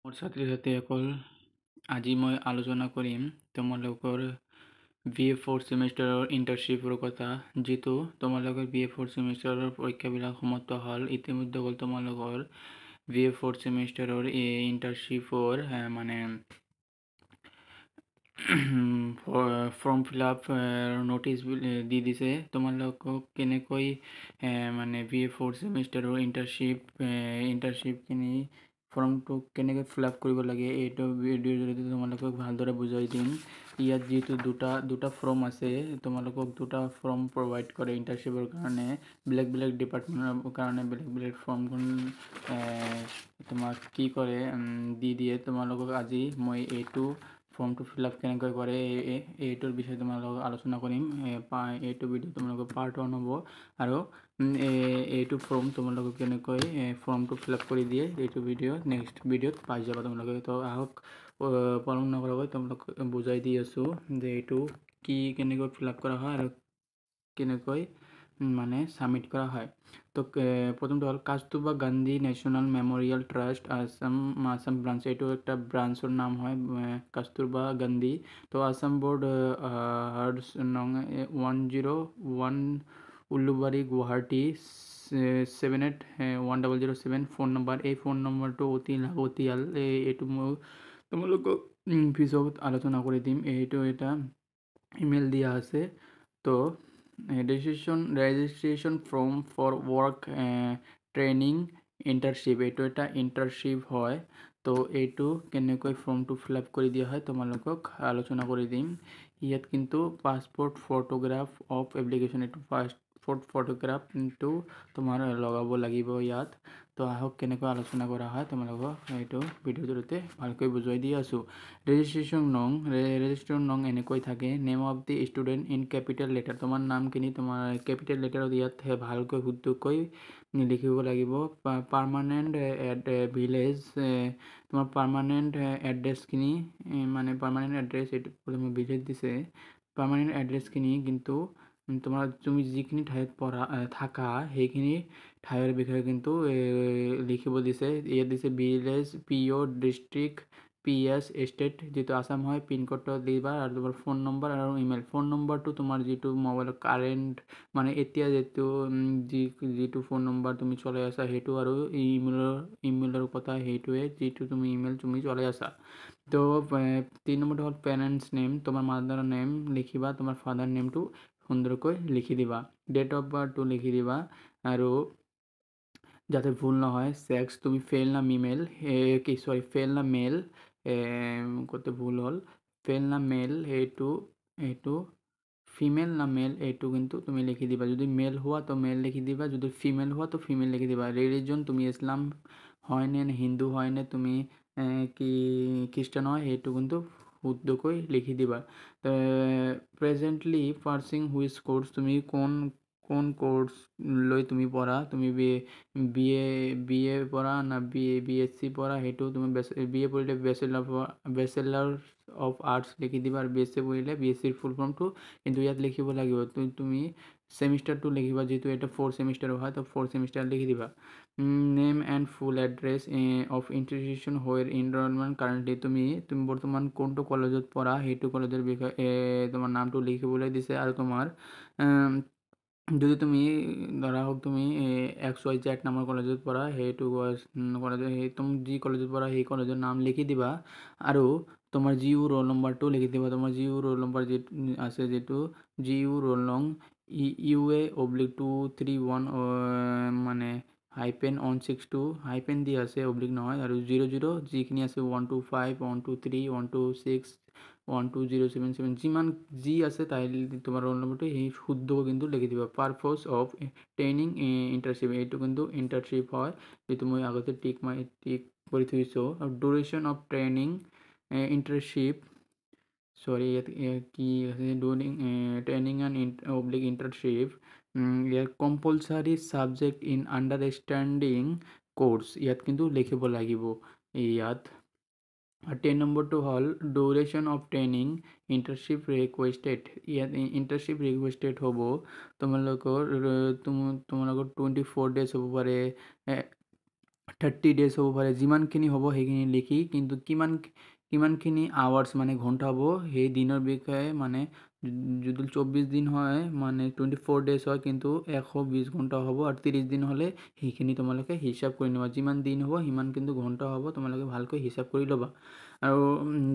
মোৰ ছাত্ৰী ছাত্ৰীসকল, আজি মই আলোচনা কৰিম তোমালোকৰ BA 4th ছেমিষ্টাৰৰ ইণ্টাৰ্ণশ্বিপৰ কথা। যিটো তোমালোকৰ BA 4th ছেমিষ্টাৰৰ পৰীক্ষাবিলাক সমাপ্ত হ'ল। ইতিমধ্যে হ'ল তোমালোকৰ BA 4th ছেমিষ্টাৰৰ এই ইণ্টাৰ্ণশ্বিপৰ ফৰ্ম ফিল আপ ন'টিচ দি দিছে তোমালোকক কেনেকৈ BA 4th ছেমিষ্টাৰৰ ইণ্টাৰ্ণশ্বিপখিনি ফৰ্মটো কেনেকৈ ফিল আপ কৰিব লাগে এইটো ভিডিঅ'ৰ জৰিয়তে তোমালোকক ভালদৰে বুজাই দিম। ইয়াত যিহেতু দুটা ফৰ্ম আছে, তোমালোকক দুটা ফৰ্ম প্ৰভাইড কৰে ইণ্টাৰ্ণশ্বিপৰ কাৰণে। বেলেগ বেলেগ ডিপাৰ্টমেণ্টৰ কাৰণে বেলেগ বেলেগ ফৰ্মখন তোমাক কি কৰে দি দিয়ে। তোমালোকক আজি মই এইটো ফৰ্মটো ফিল আপ কেনেকৈ কৰে এইটোৰ বিষয়ে তোমালোকক আলোচনা কৰিম। এইটো ভিডিঅ' তোমালোকৰ পাৰ্ট 1 হ'ব আৰু এইটো ফৰ্ম তোমালোকক কেনেকৈ ফৰ্মটো ফিল আপ কৰি দিয়ে এইটো ভিডিঅ' নেক্সট ভিডিঅ'ত পাই যাবা তোমালোকে। তো আহক পলম নকৰাকৈ তোমালোকক বুজাই দি আছোঁ যে এইটো কেনেকৈ ফিল আপ কৰা হয় আৰু কেনেকৈ ছাবমিট কৰা হয়। তো প্ৰথমটো হ'ল Kasturba Gandhi national memorial trust Assam branch. এইটো একটা ব্ৰাঞ্চৰ নাম হয় কাস্তুৰবা গান্ধী। তো আসাম বোৰ্ড হাৰ্ডছ নং 101 উলুবাৰী গুৱাহাটী 781007 ফোন নম্বৰ। এই ফোন নম্বৰটো অতি লাগতিয়াল। এইটো মই তোমালোকক পিছত আলোচনা কৰি দিম। এইটো এটা ইমেইল দিয়া আছে। তো registration form for work training internship, এইটো এটা ইণ্টাৰ্ণশ্বিপ হয়। তো এইটো কেনেকৈ ফৰ্মটো ফিল আপ কৰি দিয়া হয় তোমালোকক আলোচনা কৰি দিম। ইয়াত কিন্তু পাছপোৰ্ট ফটোগ্ৰাফ অফ এপ্লিকেশ্যন, এইটো পাছপোৰ্ট ফটোগ্ৰাফ কিন্তু তোমাৰ লগাব লাগিব ইয়াত। তো আহক কেনেকৈ আলোচনা কৰা হয় তোমালোকক এইটো ভিডিঅ'ৰ জৰিয়তে ভালকৈ বুজাই দি আছোঁ। ৰেজিষ্ট্ৰেশ্যন নং এনেকৈ থাকে। Name of the student in capital letter, তোমাৰ নামখিনি তোমাৰ কেপিটেল লেটাৰত ইয়াত ভালকৈ শুদ্ধকৈ লিখিব লাগিব। পাৰ্মানেণ্ট ভিলেজ, তোমাৰ পাৰ্মানেণ্ট এড্ৰেছখিনি পাৰ্মানেণ্ট এড্ৰেছ, এইটো ভিলেজ দিছে। পাৰ্মানেণ্ট এড্ৰেছখিনি কিন্তু তুমি যিখিনি ঠাইত থাকা সেইখিনি ঠাইৰ বিষয়ে কিন্তু লিখিব দিছে। ইয়াত দিছে village, PO, district, PS, state যিটো আসাম হয়, পিনক'ডটো দিবা আৰু তোমাৰ ফোন নম্বৰ আৰু ইমেইল। ফোন নম্বৰটো তোমাৰ যিটো মোবাইলৰ কাৰেণ্ট এতিয়া যিটো ফোন নম্বৰ তুমি চলাই আছা সেইটো, আৰু ইমেইলৰ কথা সেইটোৱে যিটো ইমেইল তুমি চলাই আছা। তো 3 নম্বৰটো হ'ল পেৰেণ্টছ নেম, তোমাৰ মাদাৰ নেম লিখিবা, তোমাৰ ফাদাৰ নেমটো সুন্দৰকৈ লিখি দিবা। ডেট অফ বাৰ্থটো লিখি দিবা আৰু যাতে ভুল নহয়। ছেক্স তুমি ফেল না মেল, কত ভুল হ'ল, ফেল না মেল, এইটো ফিমেল না মেল এইটো কিন্তু তুমি লিখি দিবা। যদি মেল হোৱা তো মেল লিখি দিবা, যদি ফিমেল হোৱা তো ফিমেল লিখি দিবা। ৰিলিজন তুমি ইছলাম হয়নে, হিন্দু হয়নে, তুমি কি খ্ৰীষ্টান হয়, সেইটো কিন্তু শুদ্ধকৈ লিখি দিবা। প্ৰেজেণ্টলি পাৰ্চিং হুইচ কোৰ্চ, তুমি কোন কোৰ্চ লৈ তুমি পঢ়া, তুমি BA পঢ়া না BSc পঢ়া, সেইটো তুমি BA পঢ়িলে বেচেলাৰ অফ আৰ্টছ লিখি দিবা আৰু BSc পঢ়িলে BScৰ ফুল ফৰ্মটো কিন্তু ইয়াত লিখিব লাগিব। তুমি ছেমিষ্টাৰটো লিখিবা, যিটো এটা 4th ছেমিষ্টাৰ হয় তো 4th ছেমিষ্টাৰ লিখি দিবা। Name and full address of institution হোৱেৰ enrolment currently, তুমি বৰ্তমান কোনটো কলেজত পঢ়া সেইটো কলেজৰ বিষয়ে তোমাৰ নামটো লিখিবলৈ দিছে। আৰু তোমাৰ যদি তুমি ধৰা হওক তুমি XYZ নামৰ কলেজত পঢ়া, সেইটো কলেজৰ তুমি যি কলেজত পঢ়া সেই কলেজৰ নাম লিখি দিবা আৰু তোমাৰ GU ৰোল নম্বৰটো লিখি দিবা। তোমাৰ GU ৰোল নম্বৰ যিটো আছে, যিটো GU ৰোল নং UA/231 -162 হাইপেন দি আছে, অব্লিক নহয়, আৰু 00 যিখিনি আছে 125 123 126 12077 যিমান যি আছে তাই তোমাৰ ৰোল নম্বৰটো সেই শুদ্ধ কিন্তু লিখি দিবা। পাৰপ'জ অফ ট্ৰেইনিং ইণ্টাৰ্ণশ্বিপ, এইটো কিন্তু ইণ্টাৰ্ণশ্বিপ হয়, যিটো মই আগতে টিক কৰি থৈছোঁ। আৰু ডিউৰেশ্যন অফ ট্ৰেইনিং ইণ্টাৰ্ণশ্বিপ, ইয়াত কি আছে, ট্ৰেইনিং এণ্ড অব্লিক ইণ্টাৰ্ণশ্বিপ, ইয়াত compulsory subject in understanding course, ইয়াত কিন্তু লিখিব লাগিব ইয়াত। আৰু 10 নম্বৰটো হ'ল duration of training internship requested, ইয়াত ইণ্টাৰ্ণশ্বিপ ৰিকুৱেষ্টেড হ'ব তোমালোকৰ 24 days হ'ব পাৰে, 30 ডেজ হ'ব পাৰে, যিমানখিনি হ'ব সেইখিনি লিখি, কিন্তু কিমানখিনি আৱাৰ্ছ মানে ঘণ্টা হ'ব সেই দিনৰ বিষয়ে মানে যদি 24 দিন হয় মানে 24 ডেজ হয়, কিন্তু 120 ঘণ্টা হ'ব, আৰু 30 দিন হ'লে সেইখিনি তোমালোকে হিচাপ কৰি ল'বা, যিমান দিন হ'ব সিমান কিন্তু ঘণ্টা হ'ব, তোমালোকে ভালকৈ হিচাপ কৰি ল'বা। আৰু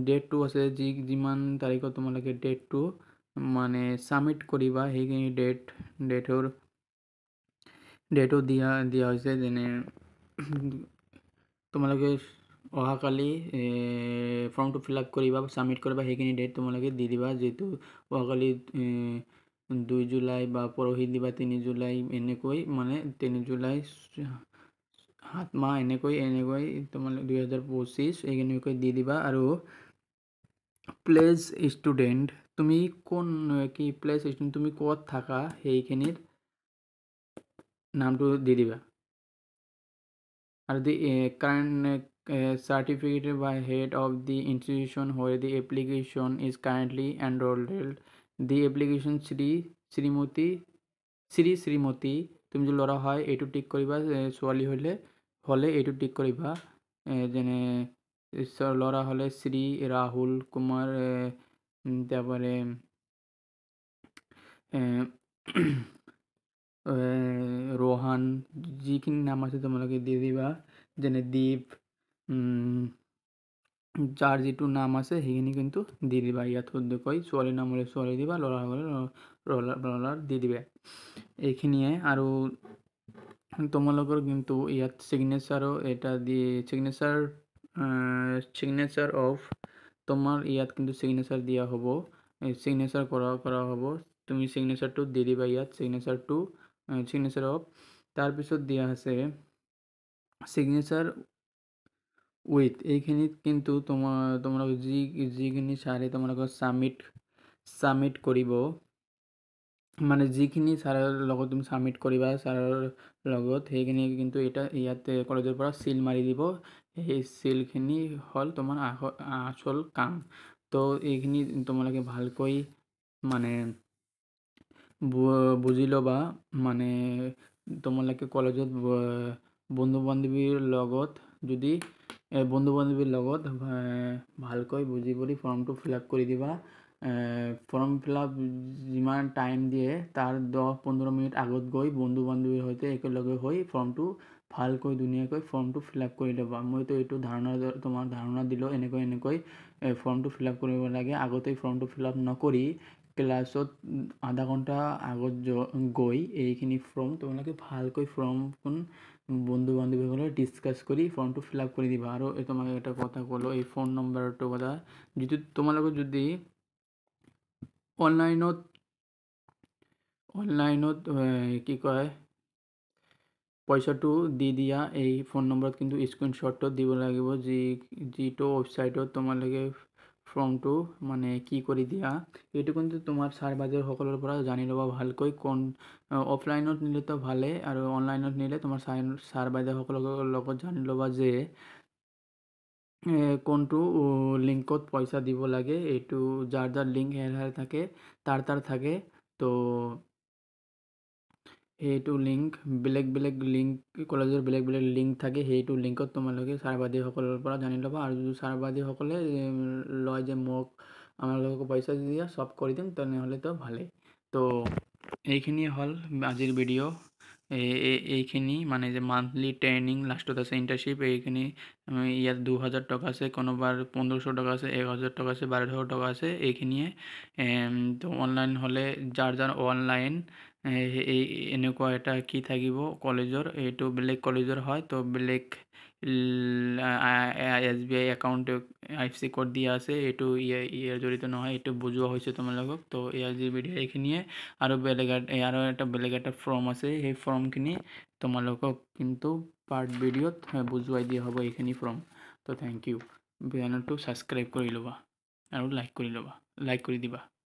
ডেটটো আছে, যিমান তাৰিখত তোমালোকে ডেটটো মানে ছাবমিট কৰিবা সেইখিনি ডেটো দিয়া হৈছে, যেনে তোমালোকে অহাকালি ফৰ্মটো ফিল আপ কৰিবা, ছাবমিট কৰিবা, সেইখিনি ডেট তোমালোকে দি দিবা, যিহেতু অহাকালি 2 জুলাই বা পৰহি দিবা 3 জুলাই, এনেকৈ মানে 3 জুলাই 7 মাহ এনেকৈ তোমালোকে 2025 এনেকৈ দি দিবা। আৰু প্লেজ ষ্টুডেণ্ট, তুমি প্লেজ ষ্টুডেণ্ট তুমি ক'ত থাকা সেইখিনিৰ নামটো দি দিবা। আৰু the current certificate by head of the institution where the application is currently enrolled, the application Shrimati তুমি যদি ল'ৰা হয় এইটো টিক কৰিবা, ছোৱালী হ'লে এইটো টিক কৰিবা, যেনে ল'ৰা হ'লে শ্ৰী ৰাহুল কুমাৰ, তাৰপৰে ৰোহান, যিখিনি নাম আছে তোমালোকে দি দিবা, যেনে দীপ, যাৰ যিটো নাম আছে সেইখিনি কিন্তু দি দিবা। ইয়াত শুদ্ধকৈ ছোৱালীৰ নাম হ'লে ছোৱালী দিবা, ল'ৰা হ'লে ল'ৰাৰ দি দিবা। এইখিনিয়ে। আৰু তোমালোকৰ কিন্তু ইয়াত চিগনেচাৰো এটা চিগনেচাৰ অফ, তোমাৰ ইয়াত কিন্তু চিগনেচাৰ দিয়া হ'ব, চিগনেচাৰ কৰা হ'ব, তুমি চিগনেচাৰটো দি দিবা ইয়াত, চিগনেচাৰ অফ। তাৰপিছত দিয়া আছে চিগনেচাৰ উইথ, এইখিনিত কিন্তু তোমালোক যিখিনি ছাৰে তোমালোকৰ ছাবমিট কৰিব, মানে যিখিনি ছাৰৰ লগত তুমি ছাবমিট কৰিবা ছাৰৰ লগত, সেইখিনি কিন্তু ইয়াতে কলেজৰ পৰা চিল মাৰি দিব, সেই চিলখিনি হ'ল তোমাৰ আচল কাম। তো এইখিনি তোমালোকে ভালকৈ মানে বুজি ল'বা, মানে তোমালোকে কলেজত বন্ধু বান্ধৱীৰ লগত ভালকৈ বুজি ফৰ্মটো ফিল আপ কৰি দিবা। ফৰ্ম ফিল আপ যিমান টাইম দিয়ে তাৰ 10-15 মিনিট আগত গৈ বন্ধু বান্ধৱীৰ সৈতে একেলগে হৈ ফৰ্মটো ভালকৈ ধুনীয়াকৈ ফৰ্মটো ফিল আপ কৰি ল'বা। মইতো এইটো তোমাৰ ধাৰণা দিলোঁ, এনেকৈ ফৰ্মটো ফিল আপ কৰিব লাগে। আগতেই ফৰ্মটো ফিল আপ নকৰি ক্লাছত আধা ঘণ্টা আগত গৈ এইখিনি ফৰ্ম তোমালোকে ভালকৈ ফৰ্মখন বন্ধু বান্ধৱীসকলে ডিছকাছ কৰি ফৰ্মটো ফিল আপ কৰি দিবা। আৰু তোমাক এটা কথা ক'লোঁ, এই ফোন নম্বৰটোৰ কথা, যিটো তোমালোকে যদি অনলাইনত কি কয় পইচাটো দি দিয়া, এই ফোন নম্বৰত কিন্তু স্ক্ৰীনশ্বটটো দিব লাগিব, যিটো ৱেবছাইটত তোমালোকে ফৰ্মটো মানে কি কৰি দিয়া, এইটো কিন্তু তোমাৰ ছাৰ বাইদেউসকলৰ পৰা জানি ল'বা ভালকৈ। অফলাইনত নিলেতো ভালেই, আৰু অনলাইনত নিলে তোমাৰ ছাৰ বাইদেউসকলৰ লগত জানি ল'বা যে কোনটো লিংকত পইচা দিব লাগে। এইটো যাৰ লিংক থাকে তাৰ থাকে, তো সেইটো লিংক বেলেগ লিংক, কলেজৰ বেলেগ লিংক থাকে, সেইটো লিংকত তোমালোকে ছাৰ বাইদেউসকলৰ পৰা জানি ল'বা। আৰু যদি ছাৰ বাইদেউসকলে লয় যে আমালোকক পইচা দি দিয়া, চব কৰি দিম, তেনেহ'লেতো ভালেই। তো এইখিনি হ'ল আজিৰ ভিডিঅ'। এইখিনি মানে যে মান্থলি ট্ৰেইনিং, লাষ্টত আছে ইণ্টাৰ্ণশ্বিপ, এইখিনি ইয়াত 2000 টকা আছে, কোনোবাৰ 1500 টকা আছে, 1000 টকা আছে, 1200 টকা আছে, এইখিনিয়ে। তো অনলাইন হ'লে যাৰ অনলাইন এনেকুৱা এটা কি থাকিব কলেজৰ, এইটো বেলেগ কলেজৰ হয়, তো বেলেগ SBI একাউণ্ট IFSC কোড দিয়া আছে, এইটো ইয়াৰ জড়িত নহয়, এইটো বুজোৱা হৈছে তোমালোকক। তো আজিৰ ভিডিঅ' এইখিনিয়ে। আৰু বেলেগ এটা ফৰ্ম আছে, সেই ফৰ্মখিনি তোমালোকক কিন্তু পাৰ্ট ভিডিঅ'ত বুজুৱাই দিয়া হ'ব এইখিনি ফৰ্ম। তো থেংক ইউ। চেনেলটো ছাবস্ক্ৰাইব কৰি ল'বা আৰু লাইক কৰি দিবা।